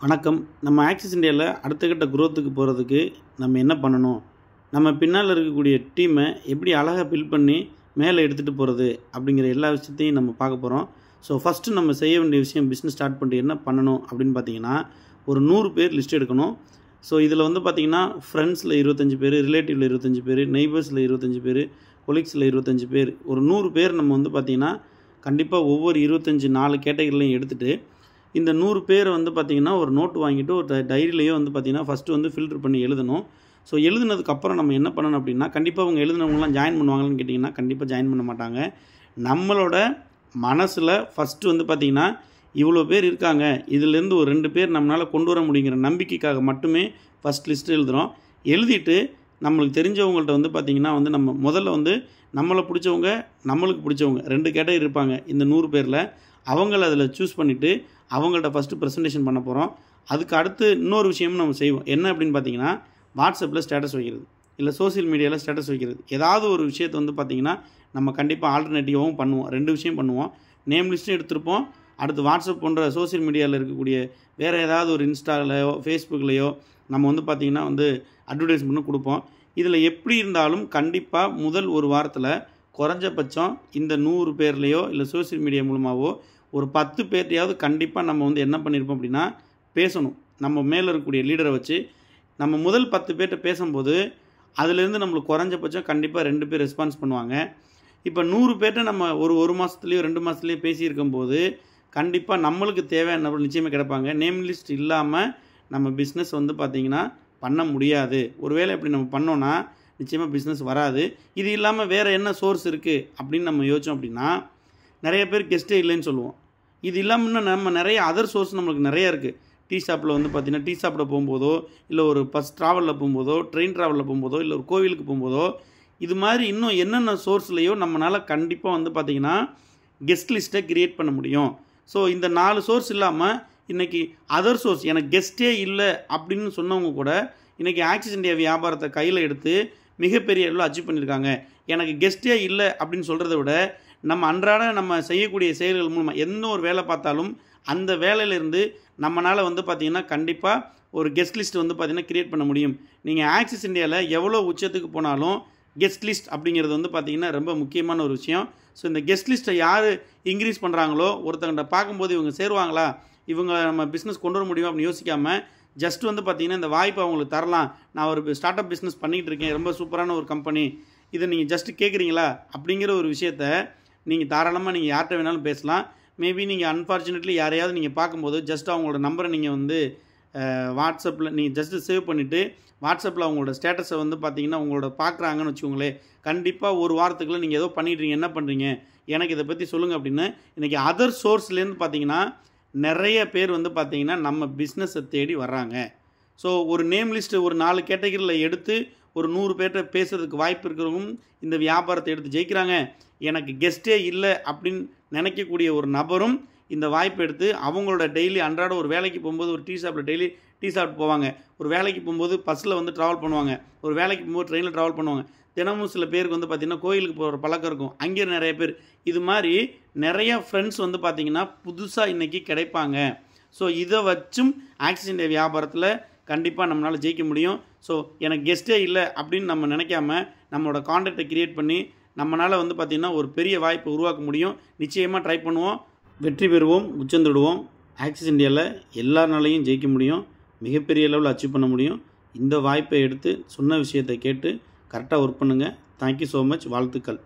வணக்கம். நம்ம ஆக்சிஸ் இந்தியாவில் அடுத்த கட்ட குரோத்துக்கு போகிறதுக்கு நம்ம என்ன பண்ணணும், நம்ம பின்னால் இருக்கக்கூடிய டீமை எப்படி அழகாக பில்ட் பண்ணி மேலே எடுத்துகிட்டு போகிறது அப்படிங்கிற எல்லா விஷயத்தையும் நம்ம பார்க்க போகிறோம். ஸோ ஃபஸ்ட்டு நம்ம செய்ய வேண்டிய விஷயம், பிஸ்னஸ் ஸ்டார்ட் பண்ணிட்டு என்ன பண்ணணும் அப்படின்னு பார்த்தீங்கன்னா, ஒரு 100 பேர் லிஸ்ட் எடுக்கணும். ஸோ இதில் வந்து பார்த்திங்கன்னா ஃப்ரெண்ட்ஸில் 25 பேர், ரிலேட்டிவில் 25 பேர், நெய்பர்ஸில் 25 பேர், கொலீக்ஸில் 25 பேர், ஒரு 100 பேர் நம்ம வந்து பார்த்திங்கன்னா கண்டிப்பாக ஒவ்வொரு 4 கேட்டகரிலையும் எடுத்துகிட்டு இந்த 100 பேர் வந்து பார்த்திங்கன்னா ஒரு நோட்டு வாங்கிட்டு ஒரு டைரியிலையோ வந்து பார்த்திங்கன்னா ஃபஸ்ட்டு வந்து ஃபில்டர் பண்ணி எழுதணும். ஸோ எழுதுனதுக்கப்புறம் நம்ம என்ன பண்ணணும் அப்படின்னா, கண்டிப்பாக அவங்க எழுதுனவங்களாம் ஜாயின் பண்ணுவாங்கன்னு கேட்டிங்கன்னா கண்டிப்பாக ஜாயின் பண்ண மாட்டாங்க. நம்மளோட மனசில் ஃபஸ்ட்டு வந்து பார்த்திங்கன்னா இவ்வளோ பேர் இருக்காங்க, இதிலேருந்து ஒரு 2 பேர் நம்மளால் கொண்டு வர முடியுங்கிற நம்பிக்கைக்காக மட்டுமே ஃபஸ்ட் லிஸ்ட்டு எழுதுகிறோம். எழுதிட்டு நம்மளுக்கு தெரிஞ்சவங்கள்ட்ட வந்து பார்த்திங்கன்னா வந்து நம்ம முதல்ல வந்து நம்மளை பிடிச்சவங்க, நம்மளுக்கு பிடிச்சவங்க 2 கேட்டகரி இருப்பாங்க இந்த 100 பேரில். அவங்கள அதில் சூஸ் பண்ணிவிட்டு அவங்கள்ட்ட ஃபஸ்ட்டு ப்ரெசன்டேஷன் பண்ண போகிறோம். அதுக்கு அடுத்து இன்னொரு விஷயமும் நம்ம செய்வோம். என்ன அப்படின்னு பார்த்தீங்கன்னா, வாட்ஸ்அப்பில் ஸ்டேட்டஸ் வைக்கிறது, இல்லை சோசியல் மீடியாவில் ஸ்டேட்டஸ் வைக்கிறது. ஏதாவது ஒரு விஷயத்தை வந்து பார்த்திங்கன்னா நம்ம கண்டிப்பாக ஆல்டர்னேட்டிவாகவும் பண்ணுவோம். 2 விஷயம் பண்ணுவோம். நேம் லிஸ்ட்டும் எடுத்திருப்போம். அடுத்து வாட்ஸ்அப் போன்ற சோசியல் மீடியாவில் இருக்கக்கூடிய வேறு ஏதாவது ஒரு இன்ஸ்டாலையோ ஃபேஸ்புக்லேயோ நம்ம வந்து பார்த்திங்கன்னா வந்து அட்வர்டைஸ்மெண்ட்டும் கொடுப்போம். இதில் எப்படி இருந்தாலும் கண்டிப்பாக முதல் ஒரு வாரத்தில் குறைஞ்சபட்சம் இந்த 100 பேர்லேயோ இல்லை சோசியல் மீடியா மூலமாகவோ ஒரு 10 பேர்ட்டையாவது கண்டிப்பாக நம்ம வந்து என்ன பண்ணியிருப்போம் அப்படின்னா பேசணும். நம்ம மேலே இருக்கக்கூடிய லீடரை வச்சு நம்ம முதல் 10 பேர்கிட்ட பேசும்போது அதுலேருந்து நம்மளுக்கு குறைஞ்சபட்சம் கண்டிப்பாக 2 பேர் ரெஸ்பான்ஸ் பண்ணுவாங்க. இப்போ 100 பேர்கிட்ட நம்ம ஒரு மாதத்துலேயோ 2 மாதத்துலேயோ பேசியிருக்கும்போது கண்டிப்பாக நம்மளுக்கு தேவையான நபர் நிச்சயமாக கிடைப்பாங்க. நேம் லிஸ்ட் இல்லாமல் நம்ம பிஸ்னஸ் வந்து பார்த்திங்கன்னா பண்ண முடியாது. ஒருவேளை இப்படி நம்ம பண்ணோன்னா நிச்சயமாக பிஸ்னஸ் வராது. இது இல்லாமல் வேறு என்ன சோர்ஸ் இருக்குது அப்படின்னு நம்ம யோசித்தோம் அப்படின்னா, நிறைய பேர் கெஸ்ட்டே இல்லைன்னு சொல்லுவோம். இது இல்லாமல் இன்னும் நம்ம நிறைய அதர் சோர்ஸ் நம்மளுக்கு நிறையா இருக்குது. டீ ஷாப்பில் வந்து பார்த்திங்கன்னா டீ சாப்பிட போகும்போதோ, இல்லை ஒரு பஸ் ட்ராவலில் போகும்போதோ, ட்ரெயின் ட்ராவலில் போகும்போதோ, இல்லை ஒரு கோவிலுக்கு போகும்போதோ, இது மாதிரி இன்னும் என்னென்ன சோர்ஸ்லையோ நம்மளால் கண்டிப்பாக வந்து பார்த்திங்கன்னா கெஸ்ட் லிஸ்ட்டை க்ரியேட் பண்ண முடியும். ஸோ இந்த 4 சோர்ஸ் இல்லாமல் இன்றைக்கி அதர் சோர்ஸ் எனக்கு கெஸ்ட்டே இல்லை அப்படின்னு சொன்னவங்க கூட இன்றைக்கி ஆக்சிஸ் இந்தியா வியாபாரத்தை கையில் எடுத்து மிகப்பெரிய அளவில் அச்சீவ் பண்ணியிருக்காங்க. எனக்கு கெஸ்ட்டே இல்லை அப்படின்னு சொல்கிறத விட நம்ம அன்றாட நம்ம செய்யக்கூடிய செயல்கள் மூலமாக எந்த ஒரு வேலை பார்த்தாலும் அந்த வேலையிலேருந்து நம்மளால் வந்து பார்த்திங்கன்னா கண்டிப்பாக ஒரு கெஸ்ட் லிஸ்ட் வந்து பார்த்திங்கன்னா க்ரியேட் பண்ண முடியும். நீங்கள் ஆக்சிஸ் இந்தியாவில் எவ்வளோ உச்சத்துக்கு போனாலும் கெஸ்ட் லிஸ்ட் அப்படிங்கிறது வந்து பார்த்திங்கன்னா ரொம்ப முக்கியமான ஒரு விஷயம். ஸோ இந்த கெஸ்ட் லிஸ்ட்டை யார் இன்க்ரீஸ் பண்ணுறாங்களோ, ஒருத்தங்கிட்ட பார்க்கும்போது இவங்க சேருவாங்களா, இவங்க நம்ம பிஸ்னஸ் கொண்டு வர முடியும் அப்படின்னு யோசிக்காமல் ஜஸ்ட் வந்து பார்த்திங்கன்னா இந்த வாய்ப்பை அவங்களுக்கு தரலாம். நான் ஒரு ஸ்டார்ட் அப் பிஸ்னஸ் பண்ணிகிட்டு இருக்கேன், ரொம்ப சூப்பரான ஒரு கம்பெனி, இதை நீங்கள் ஜஸ்ட்டு கேட்குறீங்களா அப்படிங்கிற ஒரு விஷயத்த நீங்கள் தாராளமாக நீங்கள் யார்கிட்ட வேணாலும் பேசலாம். மேபி நீங்கள் அன்ஃபார்ச்சுனேட்லி யாரையாவது நீங்கள் பார்க்கும்போது ஜஸ்ட் அவங்களோட நம்பரை நீங்கள் வந்து வாட்ஸ்அப்பில் நீங்கள் ஜஸ்ட்டு சேவ் பண்ணிவிட்டு வாட்ஸ்அப்பில் அவங்களோட ஸ்டேட்டஸை வந்து பார்த்திங்கன்னா உங்களோட பார்க்குறாங்கன்னு வச்சுக்கோங்களேன். கண்டிப்பாக ஒரு வாரத்துக்குள்ளே நீங்கள் ஏதோ பண்ணிட்டுருங்க, என்ன பண்ணுறீங்க, எனக்கு இதை பற்றி சொல்லுங்கள் அப்படின்னு இன்றைக்கி அதர் சோர்ஸ்லேருந்து பார்த்திங்கன்னா நிறைய பேர் வந்து பார்த்திங்கன்னா நம்ம பிஸ்னஸை தேடி வர்றாங்க. ஸோ ஒரு நேம் லிஸ்ட்டு ஒரு 4 கேட்டகரியில் எடுத்து ஒரு 100 பேர்கிட்ட பேசுகிறதுக்கு வாய்ப்பு இருக்கிறவங்க இந்த வியாபாரத்தை எடுத்து ஜெயிக்கிறாங்க. எனக்கு கெஸ்ட்டே இல்லை அப்படின்னு நினைக்கக்கூடிய ஒரு நபரும் இந்த வாய்ப்பை எடுத்து அவங்களோட டெய்லி அன்றாட ஒரு வேலைக்கு போகும்போது ஒரு டீ ஷாப்பில் டெய்லி டீ சாப்பிட்டு போவாங்க, ஒரு வேலைக்கு போகும்போது பஸ்ஸில் வந்து ட்ராவல் பண்ணுவாங்க, ஒரு வேலைக்கு போகும்போது ட்ரெயினில் ட்ராவல் பண்ணுவாங்க, தினமும் சில பேருக்கு வந்து பார்த்திங்கன்னா கோயிலுக்கு போகிற பழக்கம் இருக்கும், அங்கே நிறைய பேர் இது மாதிரி நிறைய ஃப்ரெண்ட்ஸ் வந்து பார்த்திங்கன்னா புதுசாக இன்றைக்கி கிடைப்பாங்க. ஸோ இதை வச்சும் ஆக்சிஸ் இந்தியா வியாபாரத்தில் கண்டிப்பாக நம்மளால் ஜெயிக்க முடியும். ஸோ எனக்கு கெஸ்ட்டே இல்லை அப்படின்னு நம்ம நினைக்காம நம்மளோட கான்டாக்டை க்ரியேட் பண்ணி நம்மளால் வந்து பார்த்திங்கன்னா ஒரு பெரிய வாய்ப்பை உருவாக்க முடியும். நிச்சயமாக ட்ரை பண்ணுவோம், வெற்றி பெறுவோம், உச்சந்துடுவோம். ஆக்சிஸ் இந்தியாவில் எல்லாருனாலையும் ஜெயிக்க முடியும், மிகப்பெரிய லெவலில் அச்சீவ் பண்ண முடியும். இந்த வாய்ப்பை எடுத்து சொன்ன விஷயத்தை கேட்டு கரெக்டாக ஒர்க் பண்ணுங்கள். Thank you so much. வாழ்த்துக்கள்.